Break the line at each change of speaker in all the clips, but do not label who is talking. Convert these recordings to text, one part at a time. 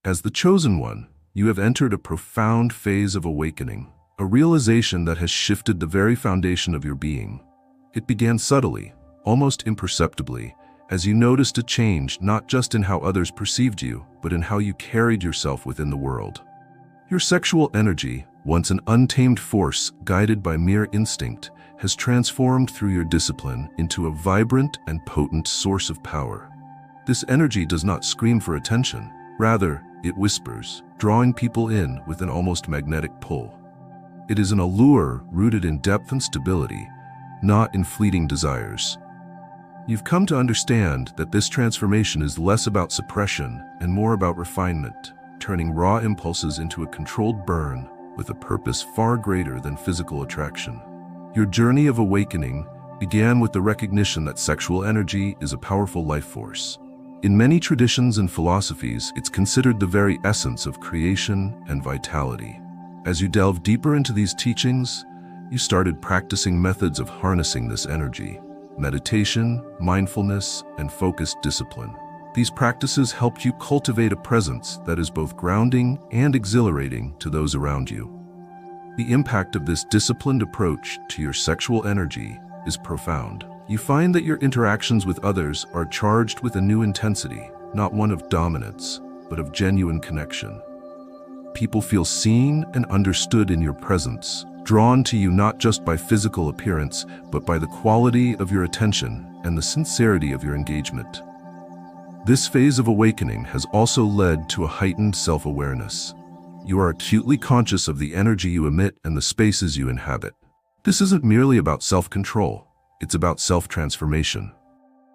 As the chosen one, you have entered a profound phase of awakening, a realization that has shifted the very foundation of your being. It began subtly, almost imperceptibly, as you noticed a change not just in how others perceived you, but in how you carried yourself within the world. Your sexual energy, once an untamed force guided by mere instinct, has transformed through your discipline into a vibrant and potent source of power. This energy does not scream for attention. Rather, it whispers, drawing people in with an almost magnetic pull. It is an allure rooted in depth and stability, not in fleeting desires. You've come to understand that this transformation is less about suppression and more about refinement, turning raw impulses into a controlled burn with a purpose far greater than physical attraction. Your journey of awakening began with the recognition that sexual energy is a powerful life force. In many traditions and philosophies, it's considered the very essence of creation and vitality. As you delve deeper into these teachings, you started practicing methods of harnessing this energy: meditation, mindfulness, and focused discipline. These practices help you cultivate a presence that is both grounding and exhilarating to those around you. The impact of this disciplined approach to your sexual energy is profound. You find that your interactions with others are charged with a new intensity, not one of dominance, but of genuine connection. People feel seen and understood in your presence, drawn to you not just by physical appearance, but by the quality of your attention and the sincerity of your engagement. This phase of awakening has also led to a heightened self-awareness. You are acutely conscious of the energy you emit and the spaces you inhabit. This isn't merely about self-control. It's about self-transformation.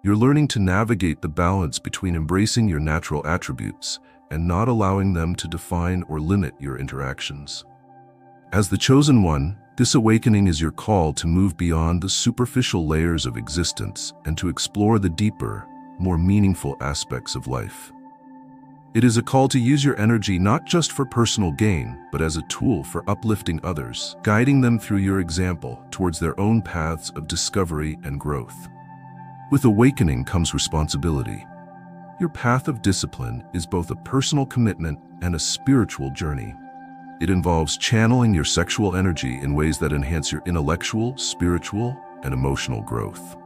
You're learning to navigate the balance between embracing your natural attributes and not allowing them to define or limit your interactions. As the chosen one, this awakening is your call to move beyond the superficial layers of existence and to explore the deeper, more meaningful aspects of life. It is a call to use your energy not just for personal gain, but as a tool for uplifting others, guiding them through your example towards their own paths of discovery and growth. With awakening comes responsibility. Your path of discipline is both a personal commitment and a spiritual journey. It involves channeling your sexual energy in ways that enhance your intellectual, spiritual, and emotional growth.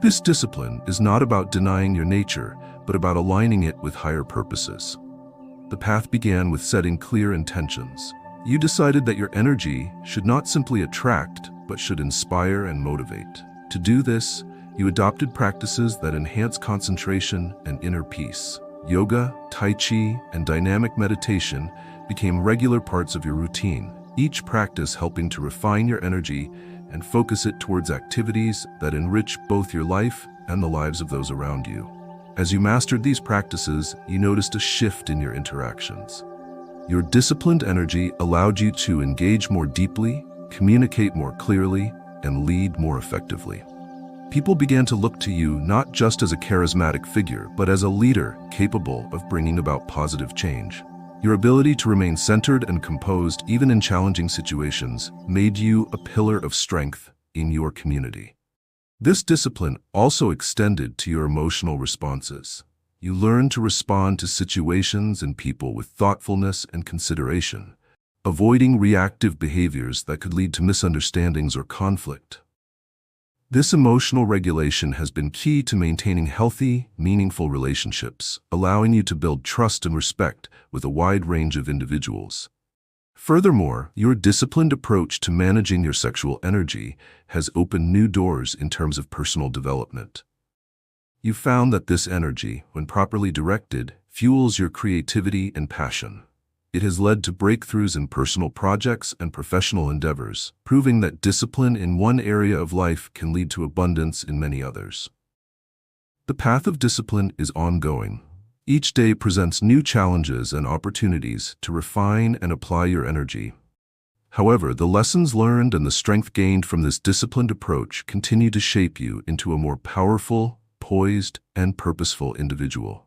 This discipline is not about denying your nature, but about aligning it with higher purposes. The path began with setting clear intentions. You decided that your energy should not simply attract, but should inspire and motivate. To do this, you adopted practices that enhance concentration and inner peace. Yoga, Tai Chi, and dynamic meditation became regular parts of your routine, each practice helping to refine your energy and focus it towards activities that enrich both your life and the lives of those around you. As you mastered these practices, you noticed a shift in your interactions. Your disciplined energy allowed you to engage more deeply, communicate more clearly, and lead more effectively. People began to look to you not just as a charismatic figure, but as a leader capable of bringing about positive change. Your ability to remain centered and composed even in challenging situations made you a pillar of strength in your community. This discipline also extended to your emotional responses. You learned to respond to situations and people with thoughtfulness and consideration, avoiding reactive behaviors that could lead to misunderstandings or conflict. This emotional regulation has been key to maintaining healthy, meaningful relationships, allowing you to build trust and respect with a wide range of individuals. Furthermore, your disciplined approach to managing your sexual energy has opened new doors in terms of personal development. You found that this energy, when properly directed, fuels your creativity and passion. It has led to breakthroughs in personal projects and professional endeavors, proving that discipline in one area of life can lead to abundance in many others. The path of discipline is ongoing. Each day presents new challenges and opportunities to refine and apply your energy. However, the lessons learned and the strength gained from this disciplined approach continue to shape you into a more powerful, poised, and purposeful individual.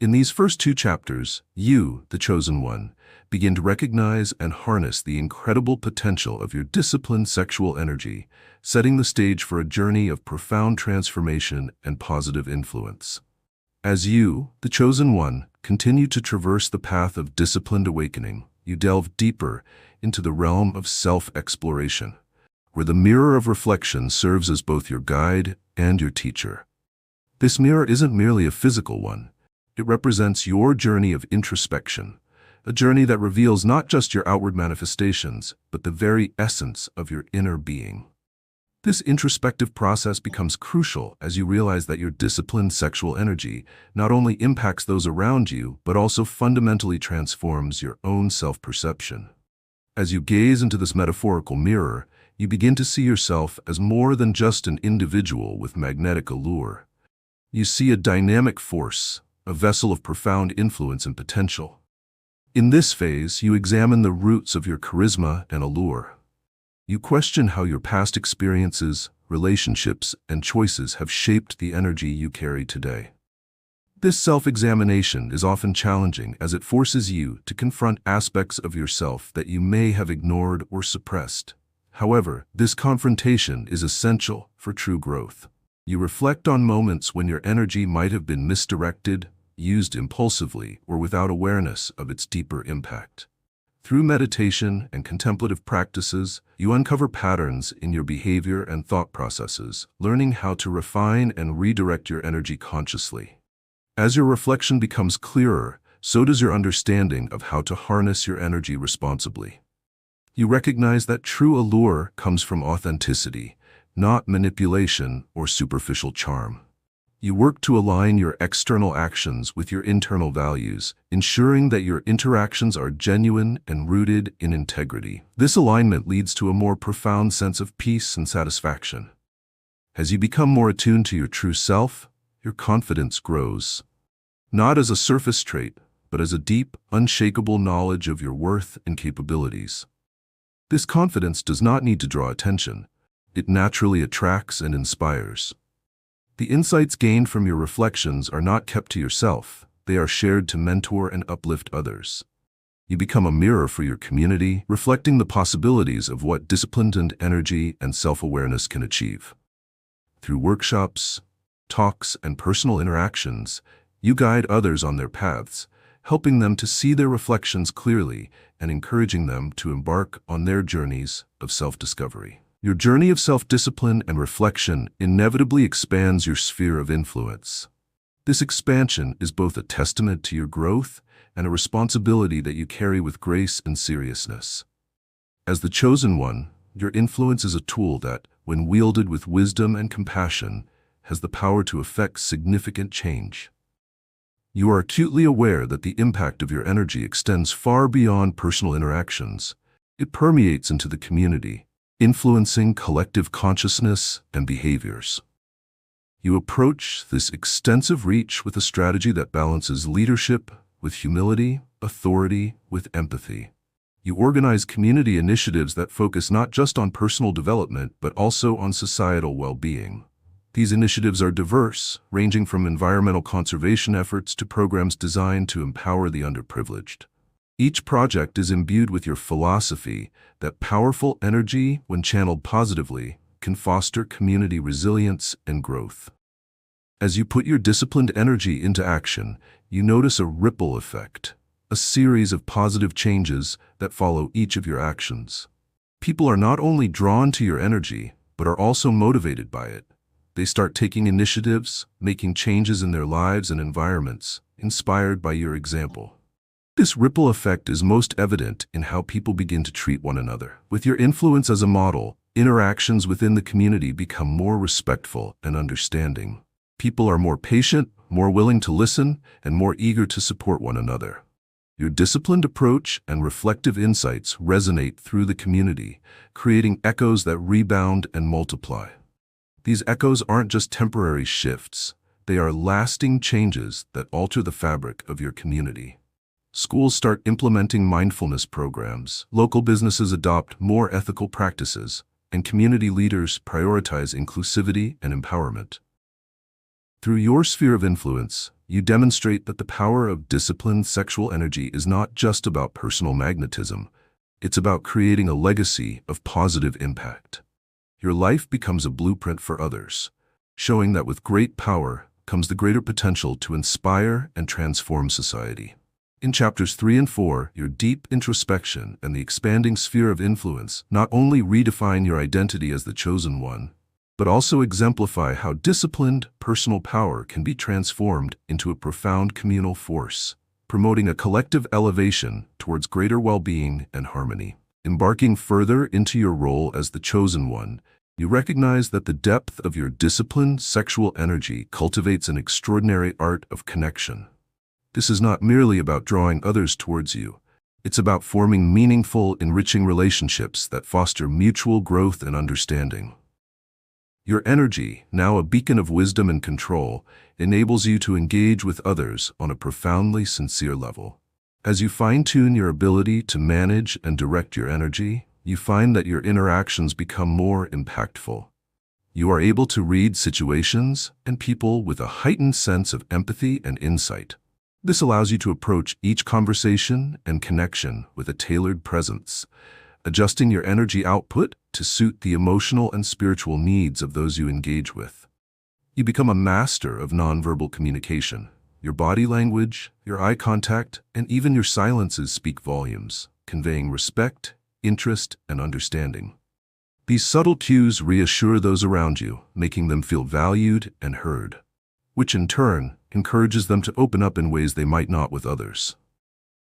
In these first 2 chapters, you, the chosen one, begin to recognize and harness the incredible potential of your disciplined sexual energy, setting the stage for a journey of profound transformation and positive influence. As you, the chosen one, continue to traverse the path of disciplined awakening, you delve deeper into the realm of self-exploration, where the mirror of reflection serves as both your guide and your teacher. This mirror isn't merely a physical one. It represents your journey of introspection, a journey that reveals not just your outward manifestations, but the very essence of your inner being. This introspective process becomes crucial as you realize that your disciplined sexual energy not only impacts those around you, but also fundamentally transforms your own self-perception. As you gaze into this metaphorical mirror, you begin to see yourself as more than just an individual with magnetic allure. You see a dynamic force, a vessel of profound influence and potential. In this phase, you examine the roots of your charisma and allure. You question how your past experiences, relationships, and choices have shaped the energy you carry today. This self-examination is often challenging as it forces you to confront aspects of yourself that you may have ignored or suppressed. However, this confrontation is essential for true growth. You reflect on moments when your energy might have been misdirected, used impulsively, or without awareness of its deeper impact. Through meditation and contemplative practices, you uncover patterns in your behavior and thought processes, learning how to refine and redirect your energy consciously. As your reflection becomes clearer, so does your understanding of how to harness your energy responsibly. You recognize that true allure comes from authenticity, not manipulation or superficial charm. You work to align your external actions with your internal values, ensuring that your interactions are genuine and rooted in integrity. This alignment leads to a more profound sense of peace and satisfaction. As you become more attuned to your true self, your confidence grows. Not as a surface trait, but as a deep, unshakable knowledge of your worth and capabilities. This confidence does not need to draw attention. It naturally attracts and inspires. The insights gained from your reflections are not kept to yourself. They are shared to mentor and uplift others. You become a mirror for your community, reflecting the possibilities of what disciplined energy and self-awareness can achieve. Through workshops, talks, and personal interactions, you guide others on their paths, helping them to see their reflections clearly and encouraging them to embark on their journeys of self-discovery. Your journey of self-discipline and reflection inevitably expands your sphere of influence. This expansion is both a testament to your growth and a responsibility that you carry with grace and seriousness. As the chosen one, your influence is a tool that, when wielded with wisdom and compassion, has the power to effect significant change. You are acutely aware that the impact of your energy extends far beyond personal interactions. It permeates into the community, influencing collective consciousness and behaviors. You approach this extensive reach with a strategy that balances leadership with humility, authority with empathy. You organize community initiatives that focus not just on personal development, but also on societal well-being. These initiatives are diverse, ranging from environmental conservation efforts to programs designed to empower the underprivileged. Each project is imbued with your philosophy that powerful energy, when channeled positively, can foster community resilience and growth. As you put your disciplined energy into action, you notice a ripple effect, a series of positive changes that follow each of your actions. People are not only drawn to your energy, but are also motivated by it. They start taking initiatives, making changes in their lives and environments, inspired by your example. This ripple effect is most evident in how people begin to treat one another. With your influence as a model, interactions within the community become more respectful and understanding. People are more patient, more willing to listen, and more eager to support one another. Your disciplined approach and reflective insights resonate through the community, creating echoes that rebound and multiply. These echoes aren't just temporary shifts. They are lasting changes that alter the fabric of your community. Schools start implementing mindfulness programs, local businesses adopt more ethical practices, and community leaders prioritize inclusivity and empowerment. Through your sphere of influence, you demonstrate that the power of disciplined sexual energy is not just about personal magnetism. It's about creating a legacy of positive impact. Your life becomes a blueprint for others, showing that with great power comes the greater potential to inspire and transform society. In chapters 3 and 4, your deep introspection and the expanding sphere of influence not only redefine your identity as the chosen one, but also exemplify how disciplined personal power can be transformed into a profound communal force, promoting a collective elevation towards greater well-being and harmony. Embarking further into your role as the chosen one, you recognize that the depth of your disciplined sexual energy cultivates an extraordinary art of connection. This is not merely about drawing others towards you. It's about forming meaningful, enriching relationships that foster mutual growth and understanding. Your energy, now a beacon of wisdom and control, enables you to engage with others on a profoundly sincere level. As you fine-tune your ability to manage and direct your energy, you find that your interactions become more impactful. You are able to read situations and people with a heightened sense of empathy and insight. This allows you to approach each conversation and connection with a tailored presence, adjusting your energy output to suit the emotional and spiritual needs of those you engage with. You become a master of nonverbal communication. Your body language, your eye contact, and even your silences speak volumes, conveying respect, interest, and understanding. These subtle cues reassure those around you, making them feel valued and heard, which in turn encourages them to open up in ways they might not with others.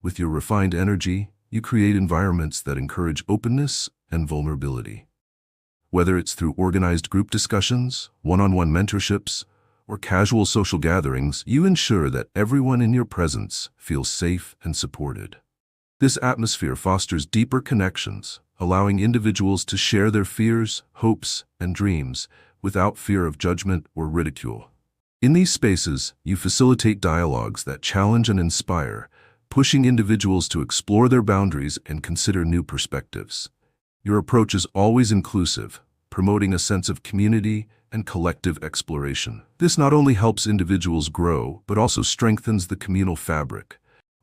With your refined energy, you create environments that encourage openness and vulnerability. Whether it's through organized group discussions, one-on-one mentorships, or casual social gatherings, you ensure that everyone in your presence feels safe and supported. This atmosphere fosters deeper connections, allowing individuals to share their fears, hopes, and dreams without fear of judgment or ridicule. In these spaces, you facilitate dialogues that challenge and inspire, pushing individuals to explore their boundaries and consider new perspectives. Your approach is always inclusive, promoting a sense of community and collective exploration. This not only helps individuals grow, but also strengthens the communal fabric,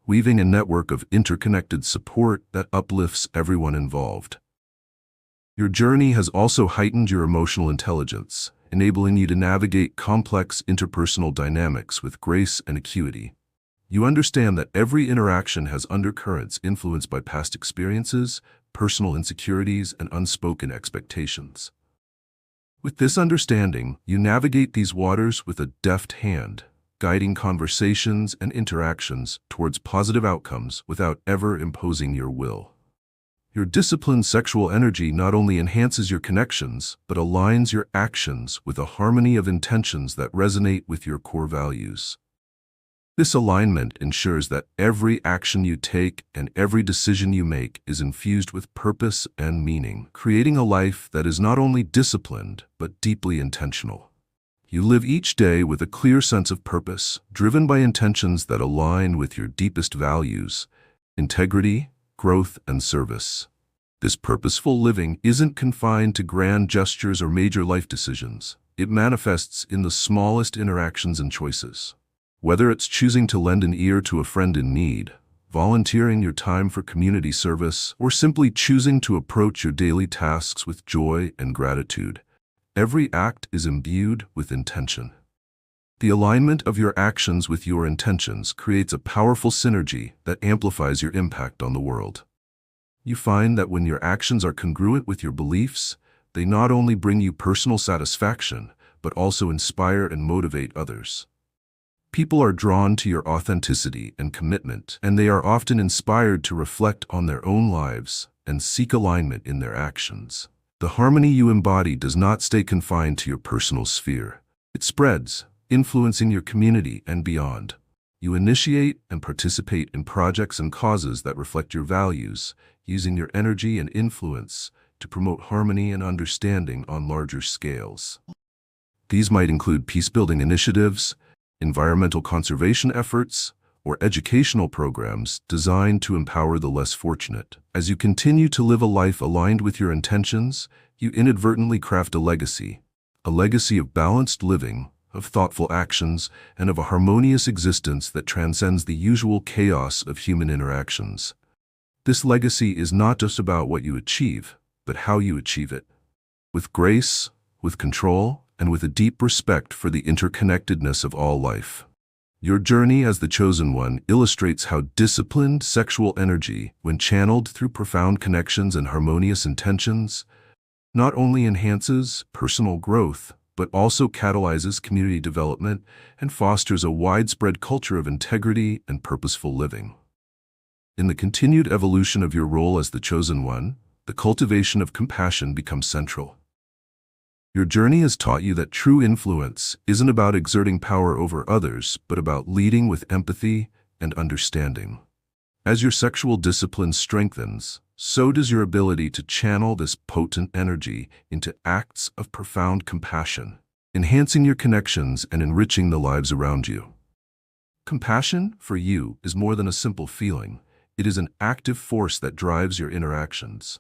weaving a network of interconnected support that uplifts everyone involved. Your journey has also heightened your emotional intelligence, enabling you to navigate complex interpersonal dynamics with grace and acuity. You understand that every interaction has undercurrents influenced by past experiences, personal insecurities, and unspoken expectations. With this understanding, you navigate these waters with a deft hand, guiding conversations and interactions towards positive outcomes without ever imposing your will. Your disciplined sexual energy not only enhances your connections, but aligns your actions with a harmony of intentions that resonate with your core values. This alignment ensures that every action you take and every decision you make is infused with purpose and meaning, creating a life that is not only disciplined, but deeply intentional. You live each day with a clear sense of purpose, driven by intentions that align with your deepest values: integrity, growth, and service. This purposeful living isn't confined to grand gestures or major life decisions. It manifests in the smallest interactions and choices. Whether it's choosing to lend an ear to a friend in need, volunteering your time for community service, or simply choosing to approach your daily tasks with joy and gratitude, every act is imbued with intention. The alignment of your actions with your intentions creates a powerful synergy that amplifies your impact on the world. You find that when your actions are congruent with your beliefs, they not only bring you personal satisfaction, but also inspire and motivate others. People are drawn to your authenticity and commitment, and they are often inspired to reflect on their own lives and seek alignment in their actions. The harmony you embody does not stay confined to your personal sphere. It spreads, influencing your community and beyond. You initiate and participate in projects and causes that reflect your values, using your energy and influence to promote harmony and understanding on larger scales. These might include peace-building initiatives, environmental conservation efforts, or educational programs designed to empower the less fortunate. As you continue to live a life aligned with your intentions, you inadvertently craft a legacy of balanced living, of thoughtful actions, and of a harmonious existence that transcends the usual chaos of human interactions. This legacy is not just about what you achieve, but how you achieve it. With grace, with control, and with a deep respect for the interconnectedness of all life. Your journey as the chosen one illustrates how disciplined sexual energy, when channeled through profound connections and harmonious intentions, not only enhances personal growth, but also catalyzes community development and fosters a widespread culture of integrity and purposeful living. In the continued evolution of your role as the chosen one, the cultivation of compassion becomes central. Your journey has taught you that true influence isn't about exerting power over others, but about leading with empathy and understanding. As your sexual discipline strengthens, so does your ability to channel this potent energy into acts of profound compassion, enhancing your connections and enriching the lives around you. Compassion, for you, is more than a simple feeling. It is an active force that drives your interactions.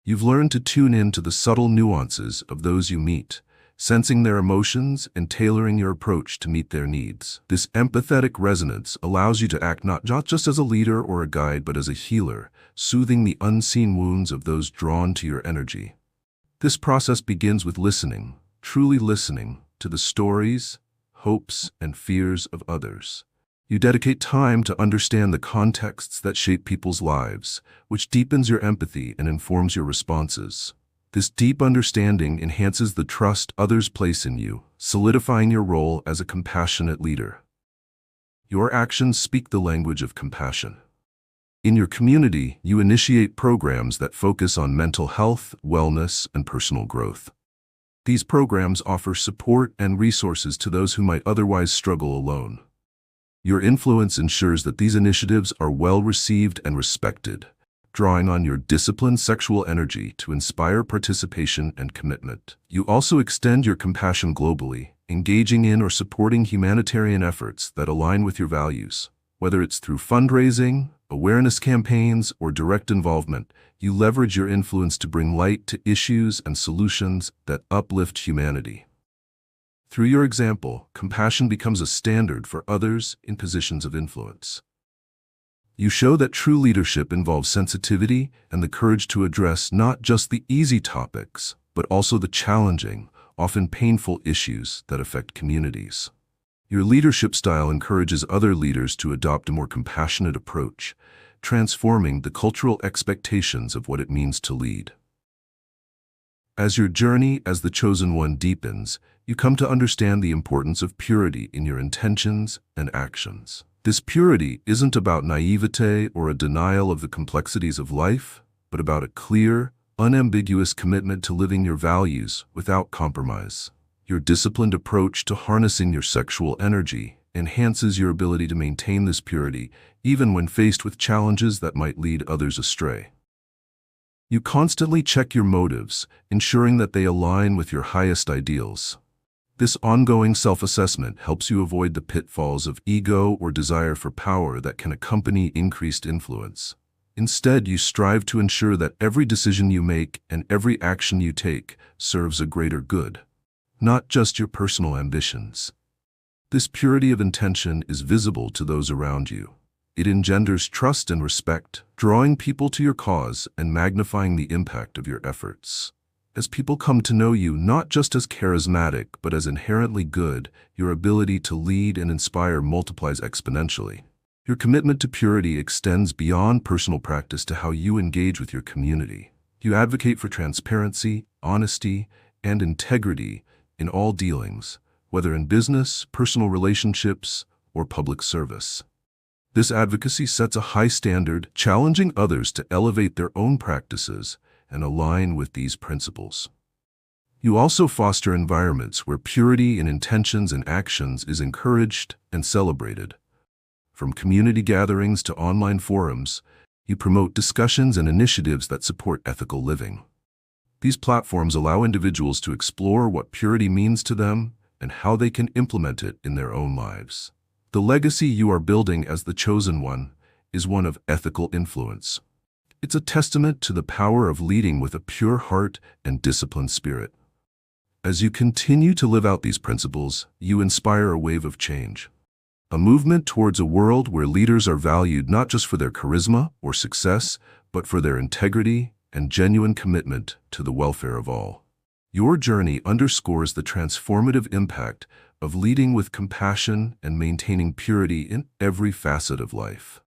You've learned to tune in to the subtle nuances of those you meet, sensing their emotions and tailoring your approach to meet their needs. This empathetic resonance allows you to act not just as a leader or a guide, but as a healer, soothing the unseen wounds of those drawn to your energy. This process begins with listening, truly listening to the stories, hopes, and fears of others. You dedicate time to understand the contexts that shape people's lives, which deepens your empathy and informs your responses. This deep understanding enhances the trust others place in you, solidifying your role as a compassionate leader. Your actions speak the language of compassion. In your community, you initiate programs that focus on mental health, wellness, and personal growth. These programs offer support and resources to those who might otherwise struggle alone. Your influence ensures that these initiatives are well received and respected, drawing on your disciplined sexual energy to inspire participation and commitment. You also extend your compassion globally, engaging in or supporting humanitarian efforts that align with your values. Whether it's through fundraising, awareness campaigns, or direct involvement, you leverage your influence to bring light to issues and solutions that uplift humanity. Through your example, compassion becomes a standard for others in positions of influence. You show that true leadership involves sensitivity and the courage to address not just the easy topics, but also the challenging, often painful issues that affect communities. Your leadership style encourages other leaders to adopt a more compassionate approach, transforming the cultural expectations of what it means to lead. As your journey as the chosen one deepens, you come to understand the importance of purity in your intentions and actions. This purity isn't about naivete or a denial of the complexities of life, but about a clear, unambiguous commitment to living your values without compromise. Your disciplined approach to harnessing your sexual energy enhances your ability to maintain this purity, even when faced with challenges that might lead others astray. You constantly check your motives, ensuring that they align with your highest ideals. This ongoing self-assessment helps you avoid the pitfalls of ego or desire for power that can accompany increased influence. Instead, you strive to ensure that every decision you make and every action you take serves a greater good, not just your personal ambitions. This purity of intention is visible to those around you. It engenders trust and respect, drawing people to your cause and magnifying the impact of your efforts. As people come to know you not just as charismatic, but as inherently good, your ability to lead and inspire multiplies exponentially. Your commitment to purity extends beyond personal practice to how you engage with your community. You advocate for transparency, honesty, and integrity in all dealings, whether in business, personal relationships, or public service. This advocacy sets a high standard, challenging others to elevate their own practices and align with these principles. You also foster environments where purity in intentions and actions is encouraged and celebrated. From community gatherings to online forums, you promote discussions and initiatives that support ethical living. These platforms allow individuals to explore what purity means to them and how they can implement it in their own lives. The legacy you are building as the chosen one is one of ethical influence. It's a testament to the power of leading with a pure heart and disciplined spirit. As you continue to live out these principles, you inspire a wave of change. A movement towards a world where leaders are valued not just for their charisma or success, but for their integrity and genuine commitment to the welfare of all. Your journey underscores the transformative impact of leading with compassion and maintaining purity in every facet of life.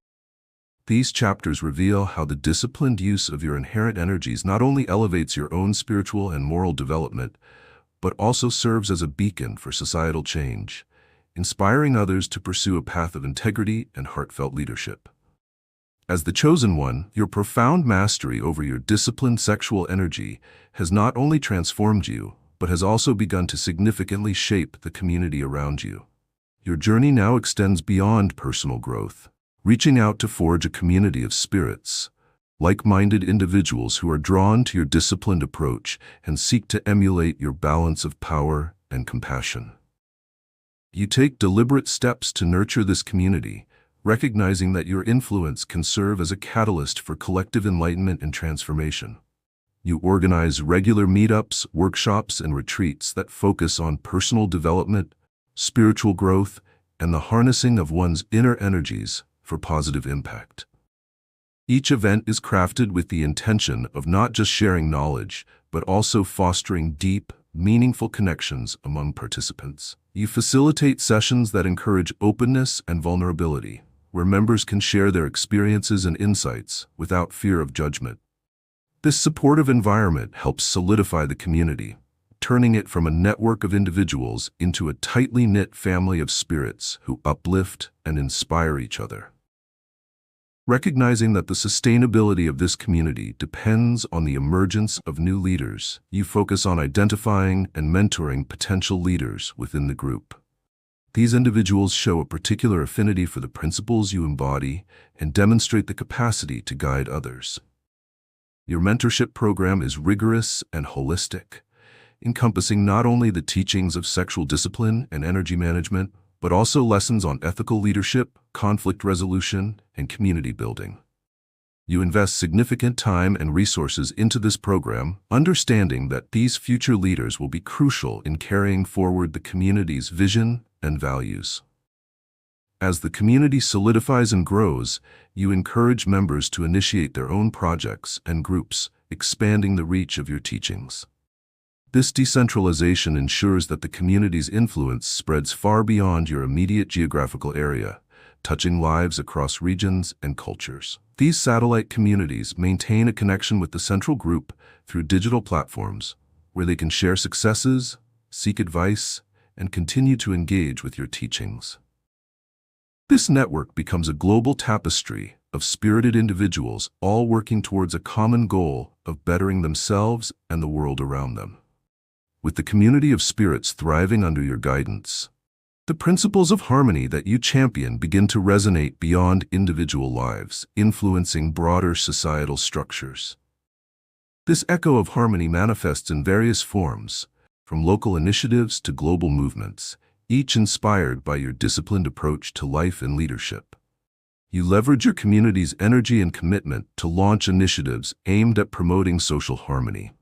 These chapters reveal how the disciplined use of your inherent energies not only elevates your own spiritual and moral development, but also serves as a beacon for societal change, inspiring others to pursue a path of integrity and heartfelt leadership. As the chosen one, your profound mastery over your disciplined sexual energy has not only transformed you, but has also begun to significantly shape the community around you. Your journey now extends beyond personal growth, reaching out to forge a community of spirits, like-minded individuals who are drawn to your disciplined approach and seek to emulate your balance of power and compassion. You take deliberate steps to nurture this community, recognizing that your influence can serve as a catalyst for collective enlightenment and transformation. You organize regular meetups, workshops, and retreats that focus on personal development, spiritual growth, and the harnessing of one's inner energies for positive impact. Each event is crafted with the intention of not just sharing knowledge, but also fostering deep, meaningful connections among participants. You facilitate sessions that encourage openness and vulnerability, where members can share their experiences and insights without fear of judgment. This supportive environment helps solidify the community, turning it from a network of individuals into a tightly knit family of spirits who uplift and inspire each other. Recognizing that the sustainability of this community depends on the emergence of new leaders, you focus on identifying and mentoring potential leaders within the group. These individuals show a particular affinity for the principles you embody and demonstrate the capacity to guide others. Your mentorship program is rigorous and holistic, encompassing not only the teachings of sexual discipline and energy management, but also lessons on ethical leadership, conflict resolution, and community building. You invest significant time and resources into this program, understanding that these future leaders will be crucial in carrying forward the community's vision and values. As the community solidifies and grows, you encourage members to initiate their own projects and groups, expanding the reach of your teachings. This decentralization ensures that the community's influence spreads far beyond your immediate geographical area, touching lives across regions and cultures. These satellite communities maintain a connection with the central group through digital platforms, where they can share successes, seek advice, and continue to engage with your teachings. This network becomes a global tapestry of spirited individuals all working towards a common goal of bettering themselves and the world around them. With the community of spirits thriving under your guidance, the principles of harmony that you champion begin to resonate beyond individual lives, influencing broader societal structures. This echo of harmony manifests in various forms, from local initiatives to global movements, each inspired by your disciplined approach to life and leadership. You leverage your community's energy and commitment to launch initiatives aimed at promoting social harmony.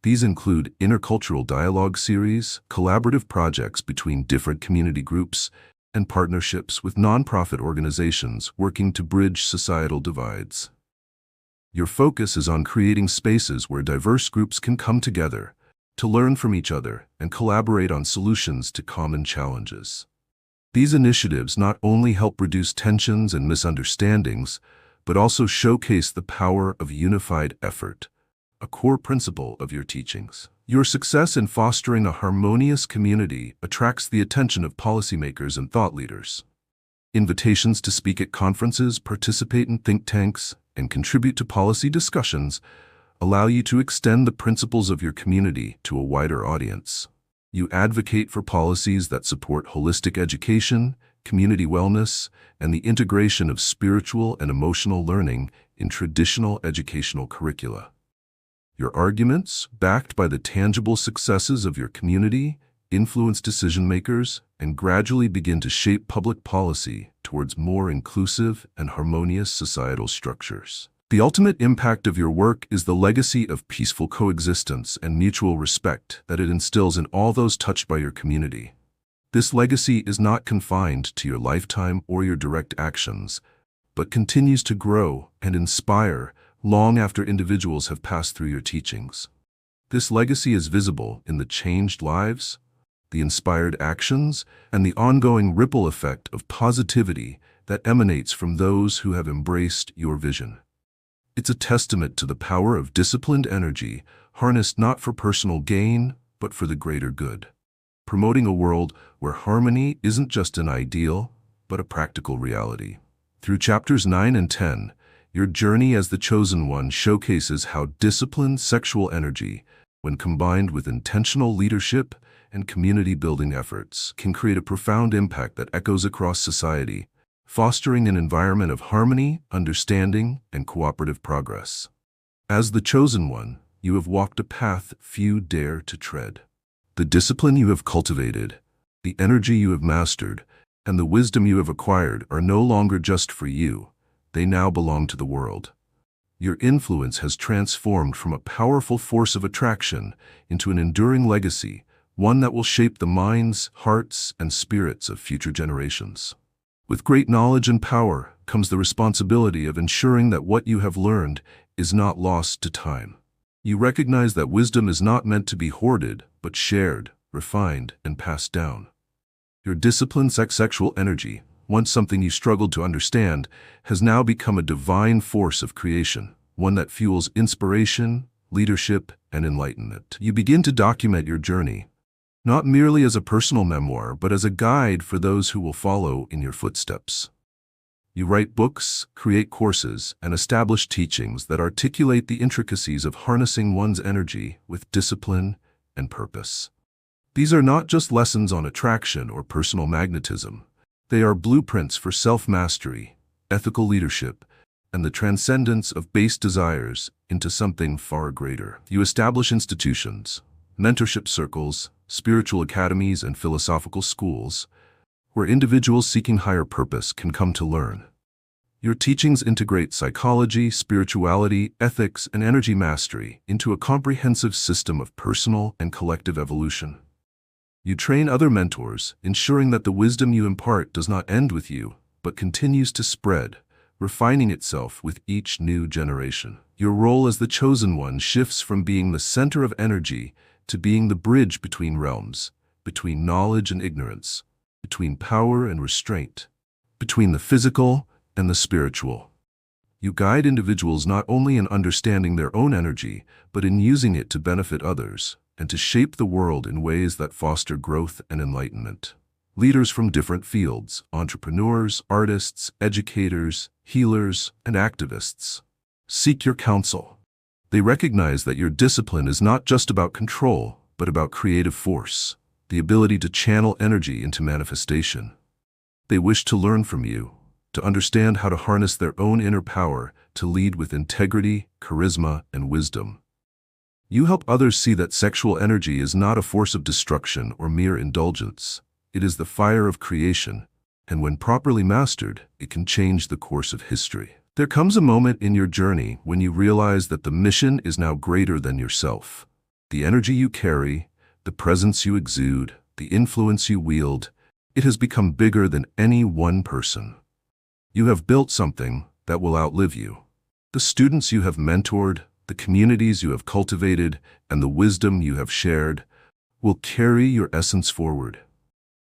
These include intercultural dialogue series, collaborative projects between different community groups, and partnerships with nonprofit organizations working to bridge societal divides. Your focus is on creating spaces where diverse groups can come together to learn from each other and collaborate on solutions to common challenges. These initiatives not only help reduce tensions and misunderstandings, but also showcase the power of unified effort, a core principle of your teachings. Your success in fostering a harmonious community attracts the attention of policymakers and thought leaders. Invitations to speak at conferences, participate in think tanks, and contribute to policy discussions allow you to extend the principles of your community to a wider audience. You advocate for policies that support holistic education, community wellness, and the integration of spiritual and emotional learning in traditional educational curricula. Your arguments, backed by the tangible successes of your community, influence decision-makers and gradually begin to shape public policy towards more inclusive and harmonious societal structures. The ultimate impact of your work is the legacy of peaceful coexistence and mutual respect that it instills in all those touched by your community. This legacy is not confined to your lifetime or your direct actions, but continues to grow and inspire long after individuals have passed through your teachings. This legacy is visible in the changed lives, the inspired actions, and the ongoing ripple effect of positivity that emanates from those who have embraced your vision. It's a testament to the power of disciplined energy, harnessed not for personal gain, but for the greater good, promoting a world where harmony isn't just an ideal, but a practical reality. Through chapters 9 and 10, your journey as the chosen one showcases how disciplined sexual energy, when combined with intentional leadership and community-building efforts, can create a profound impact that echoes across society, fostering an environment of harmony, understanding, and cooperative progress. As the chosen one, you have walked a path few dare to tread. The discipline you have cultivated, the energy you have mastered, and the wisdom you have acquired are no longer just for you. They now belong to the world. Your influence has transformed from a powerful force of attraction into an enduring legacy, one that will shape the minds, hearts, and spirits of future generations. With great knowledge and power comes the responsibility of ensuring that what you have learned is not lost to time. You recognize that wisdom is not meant to be hoarded, but shared, refined, and passed down. Your disciplined sexual energy, once something you struggled to understand, has now become a divine force of creation, one that fuels inspiration, leadership, and enlightenment. You begin to document your journey, not merely as a personal memoir, but as a guide for those who will follow in your footsteps. You write books, create courses, and establish teachings that articulate the intricacies of harnessing one's energy with discipline and purpose. These are not just lessons on attraction or personal magnetism. They are blueprints for self-mastery, ethical leadership, and the transcendence of base desires into something far greater. You establish institutions, mentorship circles, spiritual academies, and philosophical schools, where individuals seeking higher purpose can come to learn. Your teachings integrate psychology, spirituality, ethics, and energy mastery into a comprehensive system of personal and collective evolution. You train other mentors, ensuring that the wisdom you impart does not end with you, but continues to spread, refining itself with each new generation. Your role as the chosen one shifts from being the center of energy to being the bridge between realms, between knowledge and ignorance, between power and restraint, between the physical and the spiritual. You guide individuals not only in understanding their own energy, but in using it to benefit others, and to shape the world in ways that foster growth and enlightenment. Leaders from different fields, entrepreneurs, artists, educators, healers, and activists, seek your counsel. They recognize that your discipline is not just about control, but about creative force, the ability to channel energy into manifestation. They wish to learn from you, to understand how to harness their own inner power to lead with integrity, charisma, and wisdom. You help others see that sexual energy is not a force of destruction or mere indulgence. It is the fire of creation, and when properly mastered, it can change the course of history. There comes a moment in your journey when you realize that the mission is now greater than yourself. The energy you carry, the presence you exude, the influence you wield, it has become bigger than any one person. You have built something that will outlive you. The students you have mentored, the communities you have cultivated, and the wisdom you have shared will carry your essence forward.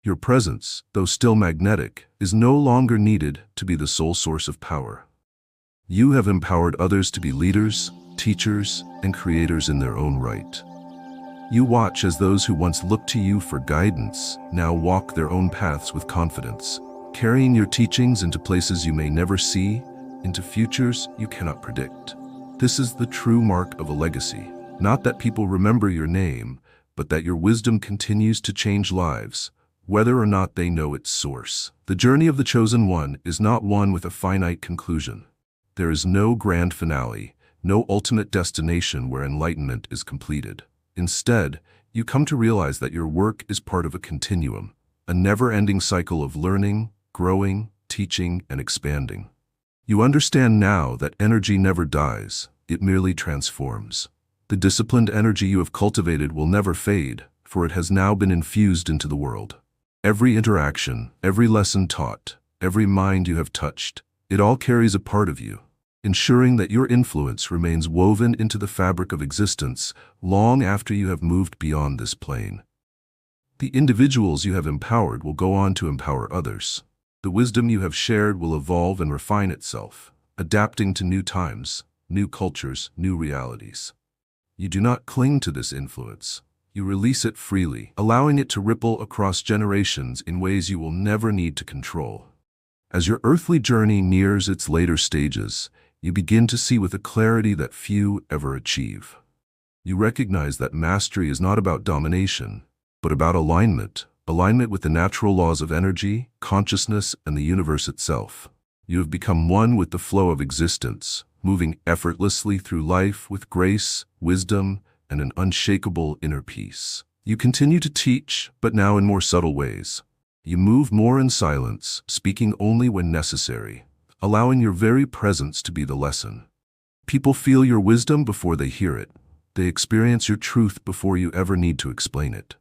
Your presence, though still magnetic, is no longer needed to be the sole source of power. You have empowered others to be leaders, teachers, and creators in their own right. You watch as those who once looked to you for guidance now walk their own paths with confidence, carrying your teachings into places you may never see, into futures you cannot predict. This is the true mark of a legacy. Not that people remember your name, but that your wisdom continues to change lives, whether or not they know its source. The journey of the chosen one is not one with a finite conclusion. There is no grand finale, no ultimate destination where enlightenment is completed. Instead, you come to realize that your work is part of a continuum, a never-ending cycle of learning, growing, teaching, and expanding. You understand now that energy never dies, it merely transforms. The disciplined energy you have cultivated will never fade, for it has now been infused into the world. Every interaction, every lesson taught, every mind you have touched, it all carries a part of you. ensuring that your influence remains woven into the fabric of existence long after you have moved beyond this plane. The individuals you have empowered will go on to empower others. The wisdom you have shared will evolve and refine itself, adapting to new times, new cultures, new realities. You do not cling to this influence. You release it freely, allowing it to ripple across generations in ways you will never need to control. As your earthly journey nears its later stages, you begin to see with a clarity that few ever achieve. You recognize that mastery is not about domination, but about alignment with the natural laws of energy, consciousness, and the universe itself. You have become one with the flow of existence, moving effortlessly through life with grace, wisdom, and an unshakable inner peace. You continue to teach, but now in more subtle ways. You move more in silence, speaking only when necessary, allowing your very presence to be the lesson. People feel your wisdom before they hear it. They experience your truth before you ever need to explain it.